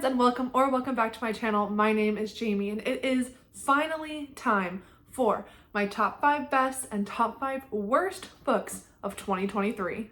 and welcome back to my channel. My name is Jamie and it is finally time for my top 5 best and top 5 worst books of 2023.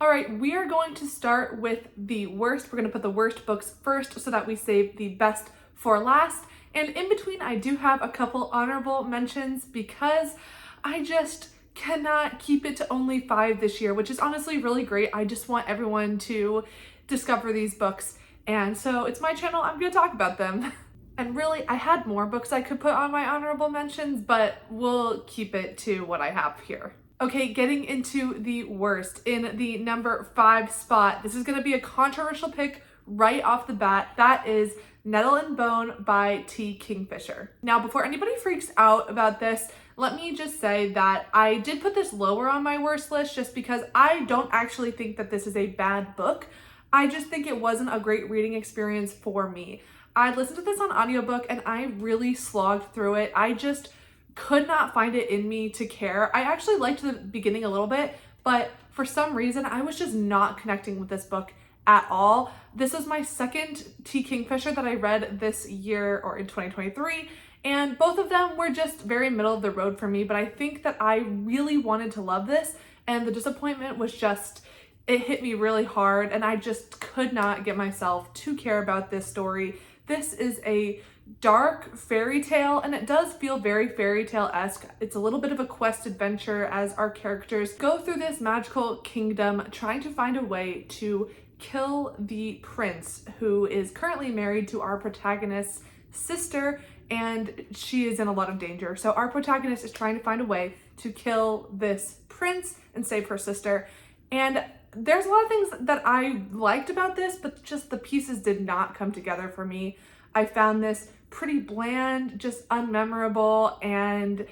Alright, we are going to start with the worst. We're going to put the worst books first so that we save the best for last. And in between, I do have a couple honorable mentions because I just cannot keep it to only 5 this year, which is honestly really great. I just want everyone to discover these books. And so it's my channel, I'm going to talk about them. And really, I had more books I could put on my honorable mentions, but we'll keep it to what I have here. Okay, getting into the worst. In the number 5 spot, this is going to be a controversial pick right off the bat. That is Nettle and Bone by T. Kingfisher. Now, before anybody freaks out about this, let me just say that I did put this lower on my worst list just because I don't actually think that this is a bad book. I just think it wasn't a great reading experience for me. I listened to this on audiobook and I really slogged through it. I just could not find it in me to care. I actually liked the beginning a little bit, but for some reason I was just not connecting with this book at all. This is my second T. Kingfisher that I read this year or in 2023, and both of them were just very middle of the road for me, but I think that I really wanted to love this, and the disappointment was just, it hit me really hard, and I just could not get myself to care about this story. This is a dark fairy tale, and it does feel very fairy tale-esque. It's a little bit of a quest adventure as our characters go through this magical kingdom trying to find a way to kill the prince who is currently married to our protagonist's sister, and she is in a lot of danger. So our protagonist is trying to find a way to kill this prince and save her sister. And there's a lot of things that I liked about this, but just the pieces did not come together for me. I found this pretty bland, just unmemorable, and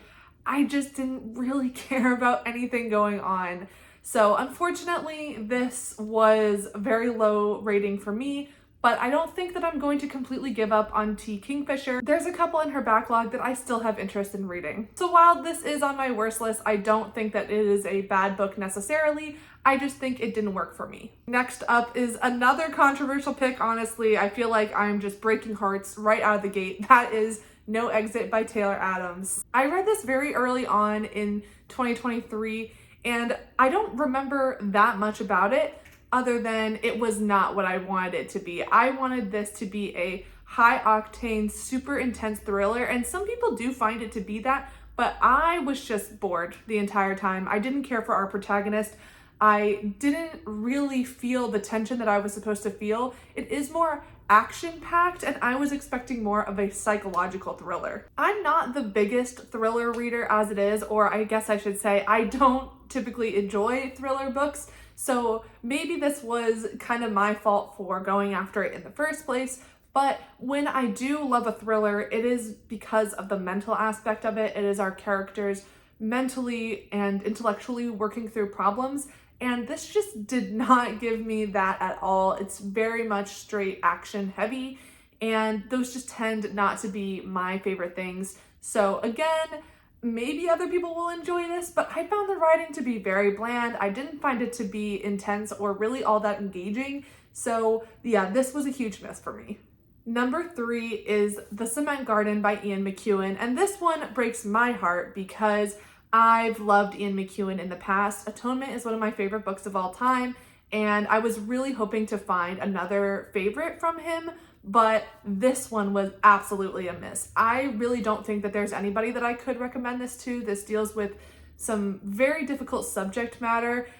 I just didn't really care about anything going on. So unfortunately, this was a very low rating for me, but I don't think that I'm going to completely give up on T. Kingfisher. There's a couple in her backlog that I still have interest in reading. So while this is on my worst list, I don't think that it is a bad book necessarily. I just think it didn't work for me. Next up is another controversial pick, honestly. I feel like I'm just breaking hearts right out of the gate. That is No Exit by Taylor Adams. I read this very early on in 2023, and I don't remember that much about it other than it was not what I wanted it to be. I wanted this to be a high octane, super intense thriller, and some people do find it to be that, but I was just bored the entire time. I didn't care for our protagonist. I didn't really feel the tension that I was supposed to feel. It is more action-packed, and I was expecting more of a psychological thriller. I'm not the biggest thriller reader as it is, or I guess I should say I don't typically enjoy thriller books, so maybe this was kind of my fault for going after it in the first place. But when I do love a thriller, it is because of the mental aspect of it. It is our characters mentally and intellectually working through problems. And this just did not give me that at all. It's very much straight action heavy, and those just tend not to be my favorite things. So again, maybe other people will enjoy this, but I found the writing to be very bland. I didn't find it to be intense or really all that engaging. So yeah, this was a huge miss for me. Number 3 is The Cement Garden by Ian McEwan, and this one breaks my heart because I've loved Ian McEwan in the past. Atonement is one of my favorite books of all time, and I was really hoping to find another favorite from him, but this one was absolutely a miss. I really don't think that there's anybody that I could recommend this to. This deals with some very difficult subject matter.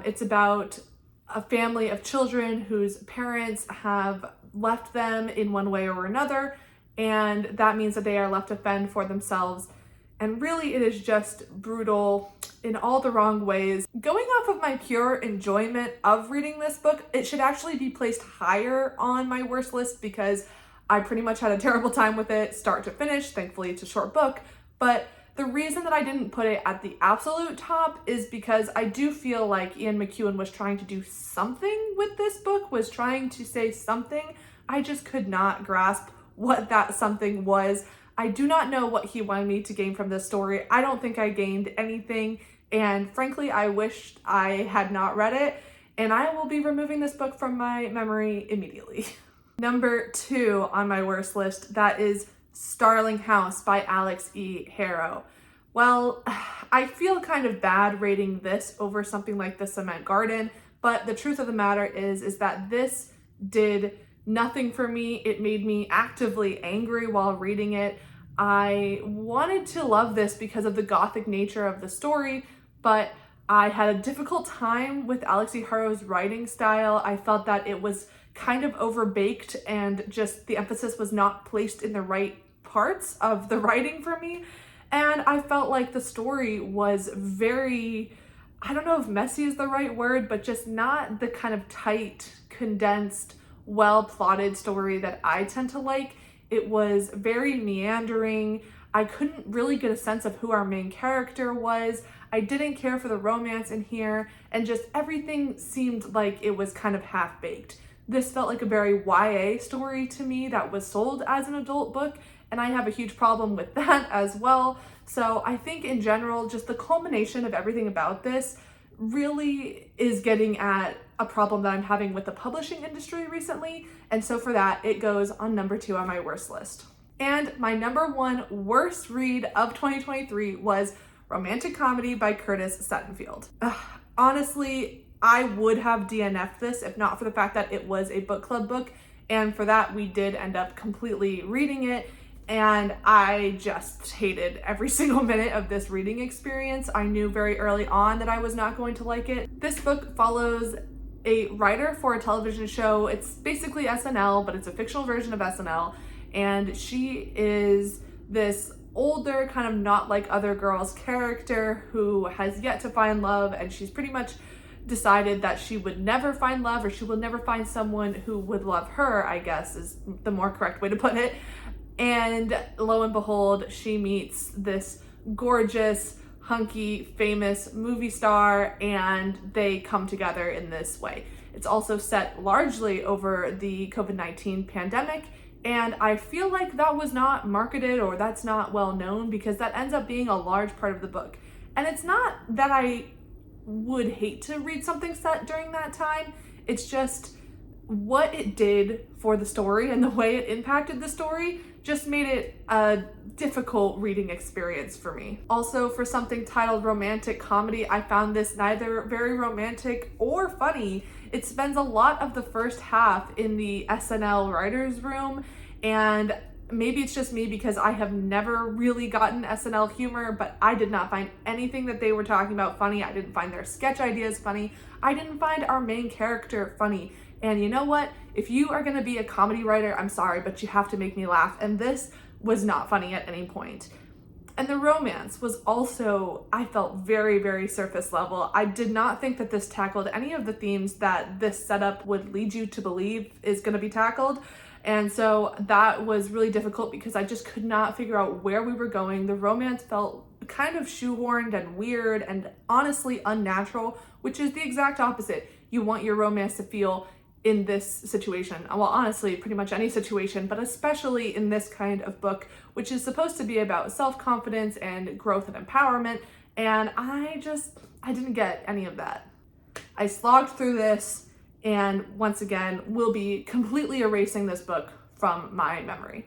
It's about a family of children whose parents have left them in one way or another, and that means that they are left to fend for themselves. And really, it is just brutal in all the wrong ways. Going off of my pure enjoyment of reading this book, it should actually be placed higher on my worst list because I pretty much had a terrible time with it start to finish. Thankfully, it's a short book. But the reason that I didn't put it at the absolute top is because I do feel like Ian McEwan was trying to do something with this book, was trying to say something. I just could not grasp what that something was. I do not know what he wanted me to gain from this story. I don't think I gained anything. And frankly, I wished I had not read it, and I will be removing this book from my memory immediately. Number 2 on my worst list, that is Starling House by Alex E. Harrow. Well, I feel kind of bad rating this over something like The Cement Garden, but the truth of the matter is that this did nothing for me. It made me actively angry while reading it. I wanted to love this because of the gothic nature of the story, but I had a difficult time with Alex E. Harrow's writing style. I felt that it was kind of overbaked and just the emphasis was not placed in the right parts of the writing for me. And I felt like the story was very, I don't know if messy is the right word, but just not the kind of tight, condensed, well-plotted story that I tend to like. It was very meandering. I couldn't really get a sense of who our main character was. I didn't care for the romance in here, and just everything seemed like it was kind of half-baked. This felt like a very YA story to me that was sold as an adult book, and I have a huge problem with that as well. So I think in general, just the culmination of everything about this really is getting at a problem that I'm having with the publishing industry recently. And so for that, it goes on number 2 on my worst list. And my number 1 worst read of 2023 was Romantic Comedy by Curtis Settenfield. Honestly, I would have DNF'd this if not for the fact that it was a book club book. And for that, we did end up completely reading it. And I just hated every single minute of this reading experience. I knew very early on that I was not going to like it. This book follows a writer for a television show. It's basically SNL, but it's a fictional version of SNL. And she is this older, kind of not like other girls character who has yet to find love, and she's pretty much decided that she would never find love, or she will never find someone who would love her, I guess is the more correct way to put it. And lo and behold, she meets this gorgeous, hunky, famous movie star, and they come together in this way. It's also set largely over the COVID-19 pandemic, and I feel like that was not marketed, or that's not well known, because that ends up being a large part of the book. And it's not that I would hate to read something set during that time, it's just what it did for the story and the way it impacted the story just made it a difficult reading experience for me. Also, for something titled Romantic Comedy, I found this neither very romantic or funny. It spends a lot of the first half in the SNL writer's room, and maybe it's just me because I have never really gotten SNL humor, but I did not find anything that they were talking about funny. I didn't find their sketch ideas funny. I didn't find our main character funny. And you know what? If you are gonna be a comedy writer, I'm sorry, but you have to make me laugh. And this was not funny at any point. And the romance was also, I felt very, very surface level. I did not think that this tackled any of the themes that this setup would lead you to believe is gonna be tackled. And so that was really difficult because I just could not figure out where we were going. The romance felt kind of shoehorned and weird and honestly unnatural, which is the exact opposite. You want your romance to feel in this situation. Well, honestly, pretty much any situation, but especially in this kind of book, which is supposed to be about self-confidence and growth and empowerment. And I didn't get any of that. I slogged through this, and once again, will be completely erasing this book from my memory.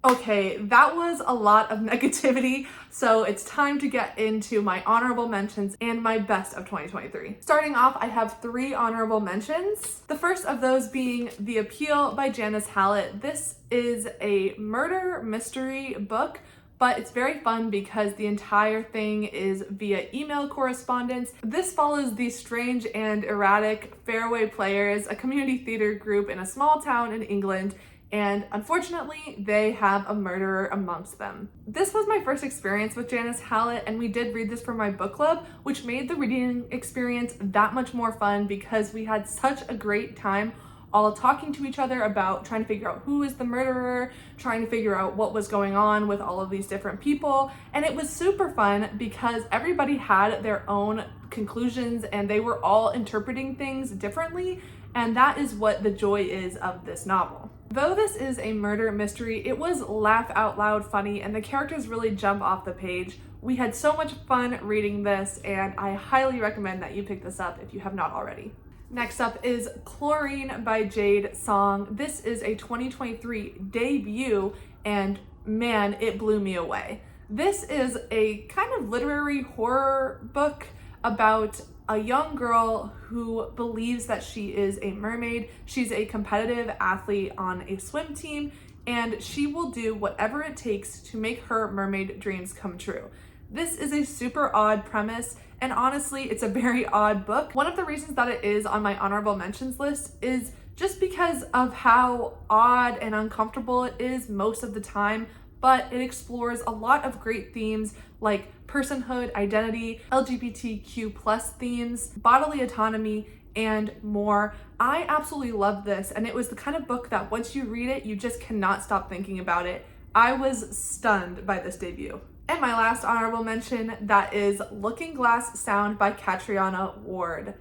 Okay, that was a lot of negativity, so it's time to get into my honorable mentions and my best of 2023. Starting off, I have 3 honorable mentions. The first of those being The Appeal by Janice Hallett. This is a murder mystery book, but it's very fun because the entire thing is via email correspondence. This follows these strange and erratic Fairway Players, a community theater group in a small town in England, and unfortunately, they have a murderer amongst them. This was my first experience with Janice Hallett, and we did read this for my book club, which made the reading experience that much more fun because we had such a great time all talking to each other about trying to figure out who is the murderer, trying to figure out what was going on with all of these different people. And it was super fun because everybody had their own conclusions and they were all interpreting things differently. And that is what the joy is of this novel. Though this is a murder mystery, it was laugh out loud funny and the characters really jump off the page. We had so much fun reading this, and I highly recommend that you pick this up if you have not already. Next up is Chlorine by Jade Song. This is a 2023 debut, and man, it blew me away. This is a kind of literary horror book about a young girl who believes that she is a mermaid. She's a competitive athlete on a swim team, and she will do whatever it takes to make her mermaid dreams come true. This is a super odd premise, and honestly, it's a very odd book. One of the reasons that it is on my honorable mentions list is just because of how odd and uncomfortable it is most of the time, but it explores a lot of great themes like personhood, identity, LGBTQ+ themes, bodily autonomy, and more. I absolutely love this, and it was the kind of book that once you read it, you just cannot stop thinking about it. I was stunned by this debut. And my last honorable mention, that is Looking Glass Sound by Catriona Ward.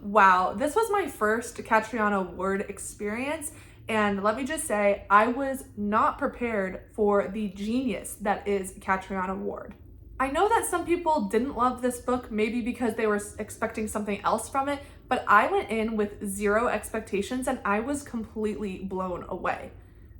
Wow, this was my first Catriona Ward experience, and let me just say, I was not prepared for the genius that is Catriona Ward. I know that some people didn't love this book, maybe because they were expecting something else from it, but I went in with zero expectations and I was completely blown away.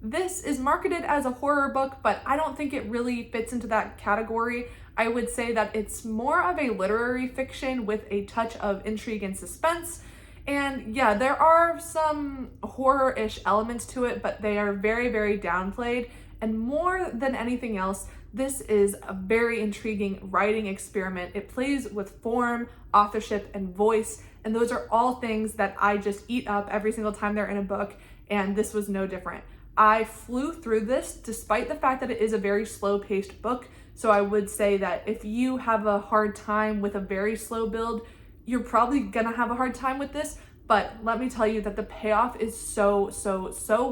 This is marketed as a horror book, but I don't think it really fits into that category. I would say that it's more of a literary fiction with a touch of intrigue and suspense. And yeah, there are some horror-ish elements to it, but they are very, very downplayed. And more than anything else, this is a very intriguing writing experiment. It plays with form, authorship, and voice, and those are all things that I just eat up every single time they're in a book, and this was no different. I flew through this despite the fact that it is a very slow-paced book, so I would say that if you have a hard time with a very slow build, you're probably gonna have a hard time with this, but let me tell you that the payoff is so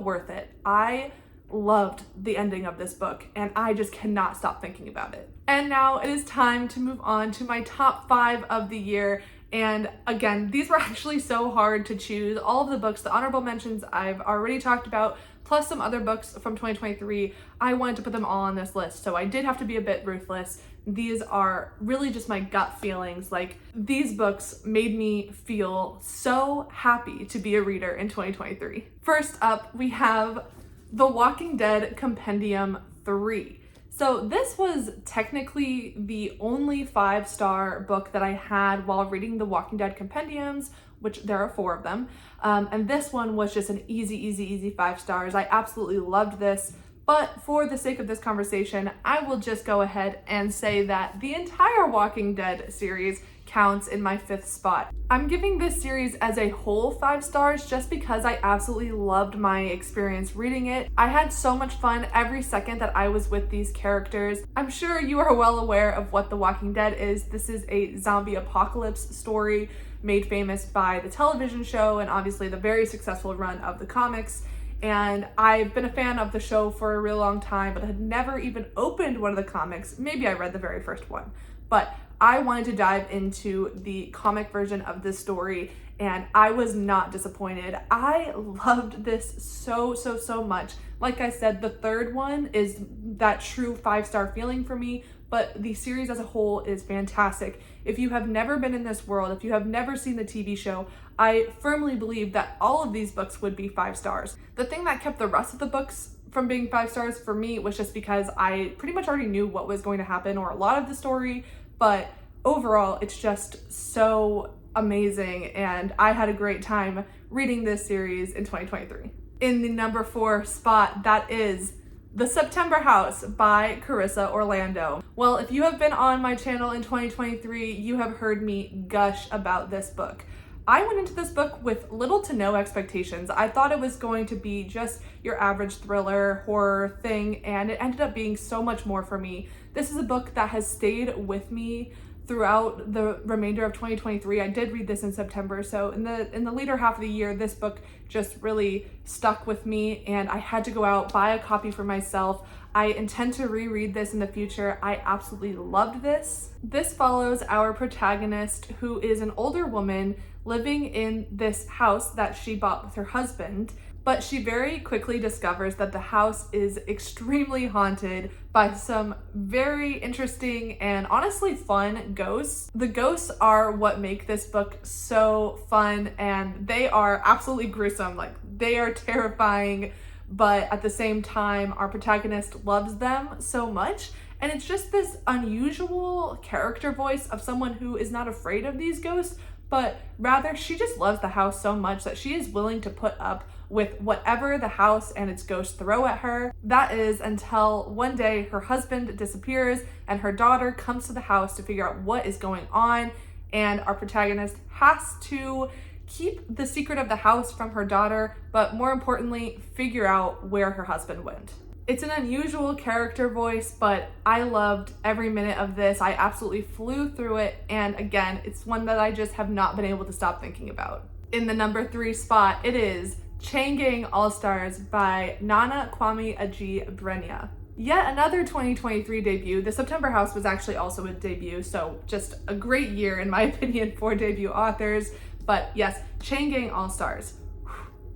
worth it. I loved the ending of this book, and I just cannot stop thinking about it. And now it is time to move on to my top 5 of the year. And again, these were actually so hard to choose. All of the books, the honorable mentions I've already talked about, plus some other books from 2023, I wanted to put them all on this list. So I did have to be a bit ruthless. These are really just my gut feelings. Like, these books made me feel so happy to be a reader in 2023. First up, we have The Walking Dead Compendium 3. So this was technically the only 5-star book that I had while reading the Walking Dead compendiums, which there are 4 of them. And this one was just an easy 5 stars. I absolutely loved this. But for the sake of this conversation, I will just go ahead and say that the entire Walking Dead series counts in my 5th spot. I'm giving this series as a whole 5 stars just because I absolutely loved my experience reading it. I had so much fun every second that I was with these characters. I'm sure you are well aware of what The Walking Dead is. This is a zombie apocalypse story made famous by the television show and obviously the very successful run of the comics. And I've been a fan of the show for a real long time, but had never even opened one of the comics. Maybe I read the very first one, but I wanted to dive into the comic version of this story, and I was not disappointed. I loved this so much. Like I said, the 3rd one is that true 5-star feeling for me, but the series as a whole is fantastic. If you have never been in this world, if you have never seen the TV show, I firmly believe that all of these books would be 5 stars. The thing that kept the rest of the books from being 5 stars for me was just because I pretty much already knew what was going to happen, or a lot of the story, but overall, it's just so amazing, and I had a great time reading this series in 2023. In the number 4 spot, that is The September House by Carissa Orlando. Well, if you have been on my channel in 2023, you have heard me gush about this book. I went into this book with little to no expectations. I thought it was going to be just your average thriller, horror thing, and it ended up being so much more for me. This is a book that has stayed with me throughout the remainder of 2023. I did read this in September, so in the later half of the year, this book just really stuck with me, and I had to go out, buy a copy for myself. I intend to reread this in the future. I absolutely loved this. This follows our protagonist, who is an older woman living in this house that she bought with her husband, but she very quickly discovers that the house is extremely haunted by some very interesting and honestly fun ghosts. The ghosts are what make this book so fun, and they are absolutely gruesome. Like, they are terrifying, but at the same time, our protagonist loves them so much. And it's just this unusual character voice of someone who is not afraid of these ghosts, but rather she just loves the house so much that she is willing to put up with whatever the house and its ghosts throw at her. That is until one day her husband disappears and her daughter comes to the house to figure out what is going on, and our protagonist has to keep the secret of the house from her daughter, but more importantly, figure out where her husband went. It's an unusual character voice, but I loved every minute of this. I absolutely flew through it, and again, it's one that I just have not been able to stop thinking about. In the number 3 spot, it is Chain Gang All-Stars by Nana Kwame Aji-Brenya. Yet another 2023 debut. The September House was actually also a debut, so just a great year in my opinion for debut authors. But yes, Chain Gang All-Stars.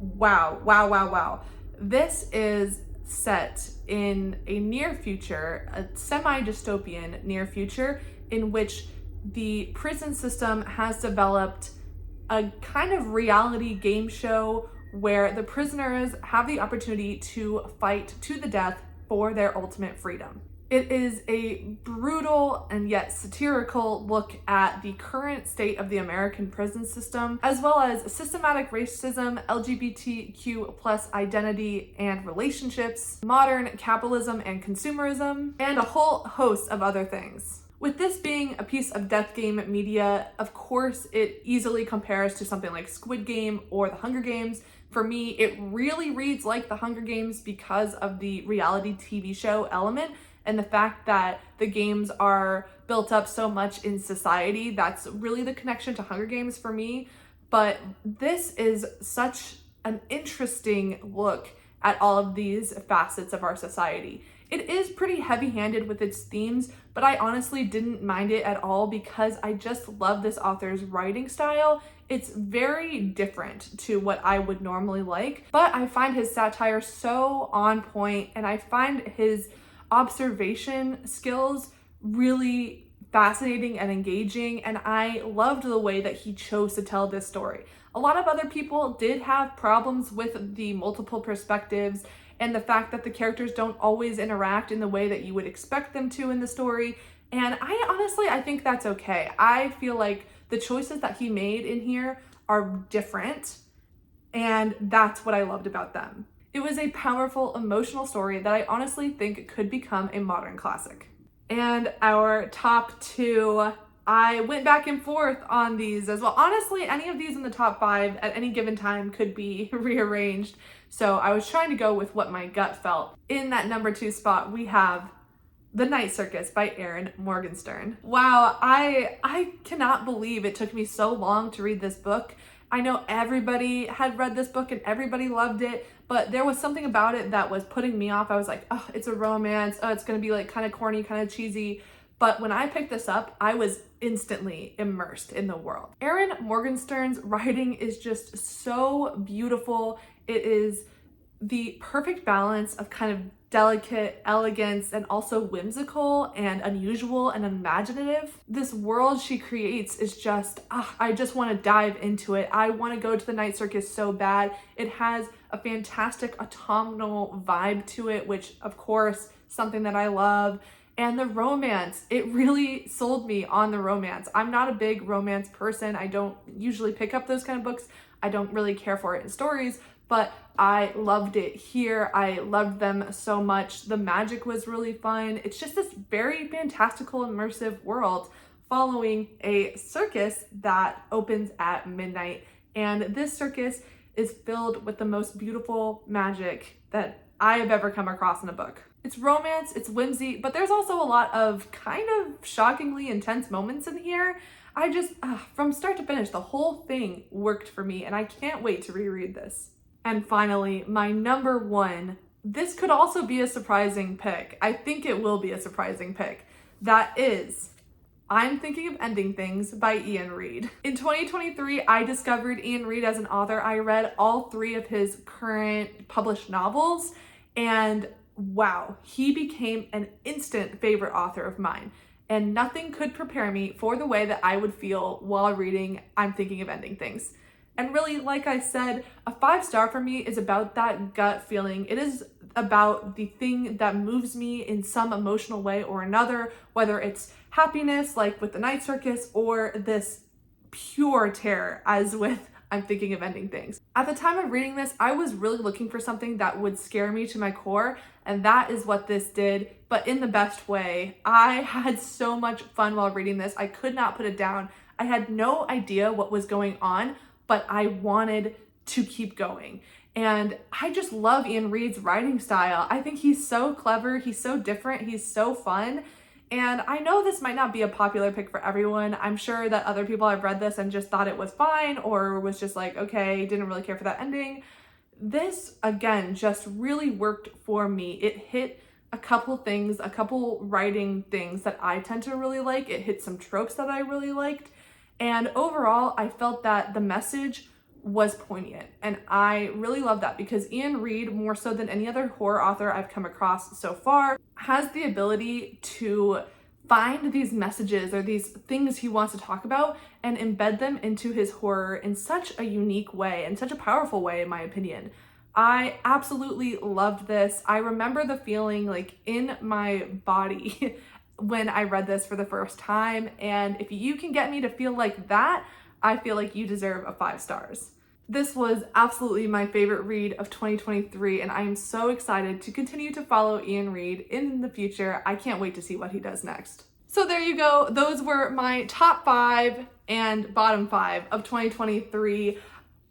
Wow, wow, wow, wow. This is set in a near future, a semi-dystopian near future, in which the prison system has developed a kind of reality game show where the prisoners have the opportunity to fight to the death for their ultimate freedom. It is a brutal and yet satirical look at the current state of the American prison system, as well as systematic racism, LGBTQ plus identity and relationships, modern capitalism and consumerism, and a whole host of other things. With this being a piece of Death Game media, of course, it easily compares to something like Squid Game or The Hunger Games. For me, it really reads like The Hunger Games because of the reality TV show element and the fact that the games are built up so much in society. That's really the connection to Hunger Games for me. But this is such an interesting look at all of these facets of our society. It is pretty heavy-handed with its themes, but I honestly didn't mind it at all because I just love this author's writing style. It's very different to what I would normally like, but I find his satire so on point, and I find his observation skills really fascinating and engaging, and I loved the way that he chose to tell this story. A lot of other people did have problems with the multiple perspectives and the fact that the characters don't always interact in the way that you would expect them to in the story, and I think that's okay. I feel like the choices that he made in here are different, and that's what I loved about them. It was a powerful, emotional story that I honestly think could become a modern classic. And our top 2, I went back and forth on these as well. Honestly, any of these in the top 5 at any given time could be rearranged. So I was trying to go with what my gut felt. In that number 2 spot, we have The Night Circus by Erin Morgenstern. Wow, I cannot believe it took me so long to read this book. I know everybody had read this book and everybody loved it, but there was something about it that was putting me off. I was like, oh, it's a romance. Oh, it's gonna be like kind of corny, kind of cheesy. But when I picked this up, I was instantly immersed in the world. Erin Morgenstern's writing is just so beautiful. It is the perfect balance of kind of delicate elegance and also whimsical and unusual and imaginative. This world she creates is just, I just want to dive into it. I want to go to the Night Circus so bad. It has a fantastic autumnal vibe to it, which of course, something that I love. And the romance, it really sold me on the romance. I'm not a big romance person. I don't usually pick up those kind of books. I don't really care for it in stories, but I loved it here. I loved them so much. The magic was really fun. It's just this very fantastical, immersive world following a circus that opens at midnight. And this circus is filled with the most beautiful magic that I have ever come across in a book. It's romance, it's whimsy, but there's also a lot of kind of shockingly intense moments in here. I just, from start to finish, the whole thing worked for me, and I can't wait to reread this. And finally, my number 1, this could also be a surprising pick. I think it will be a surprising pick. That is I'm Thinking of Ending Things by Ian Reid. In 2023, I discovered Ian Reid as an author. I read all 3 of his current published novels, and wow, he became an instant favorite author of mine. And nothing could prepare me for the way that I would feel while reading I'm Thinking of Ending Things. And really, like I said, a 5-star for me is about that gut feeling. It is about the thing that moves me in some emotional way or another, whether it's happiness, like with the Night Circus, or this pure terror, as with I'm Thinking of Ending Things. At the time of reading this, I was really looking for something that would scare me to my core, and that is what this did, but in the best way. I had so much fun while reading this. I could not put it down. I had no idea what was going on, but I wanted to keep going. And I just love Ian Reid's writing style. I think he's so clever, he's so different, he's so fun. And I know this might not be a popular pick for everyone. I'm sure that other people have read this and just thought it was fine, or was just like, okay, didn't really care for that ending. This, again, just really worked for me. It hit a couple things, a couple writing things that I tend to really like. It hit some tropes that I really liked. And overall, I felt that the message was poignant. And I really love that because Ian Reid, more so than any other horror author I've come across so far, has the ability to find these messages or these things he wants to talk about and embed them into his horror in such a unique way and such a powerful way, in my opinion. I absolutely loved this. I remember the feeling like in my body when I read this for the first time. And if you can get me to feel like that, I feel like you deserve a 5 stars. This was absolutely my favorite read of 2023, and I am so excited to continue to follow Ian Reid in the future. I can't wait to see what he does next. So there you go. Those were my top 5 and bottom 5 of 2023.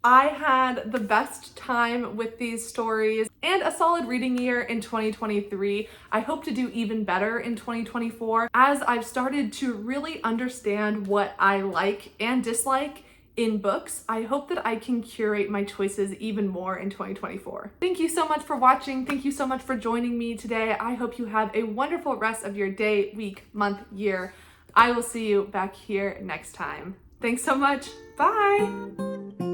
I had the best time with these stories and a solid reading year in 2023. I hope to do even better in 2024 as I've started to really understand what I like and dislike in books. I hope that I can curate my choices even more in 2024. Thank you so much for watching. Thank you so much for joining me today. I hope you have a wonderful rest of your day, week, month, year. I will see you back here next time. Thanks so much. Bye.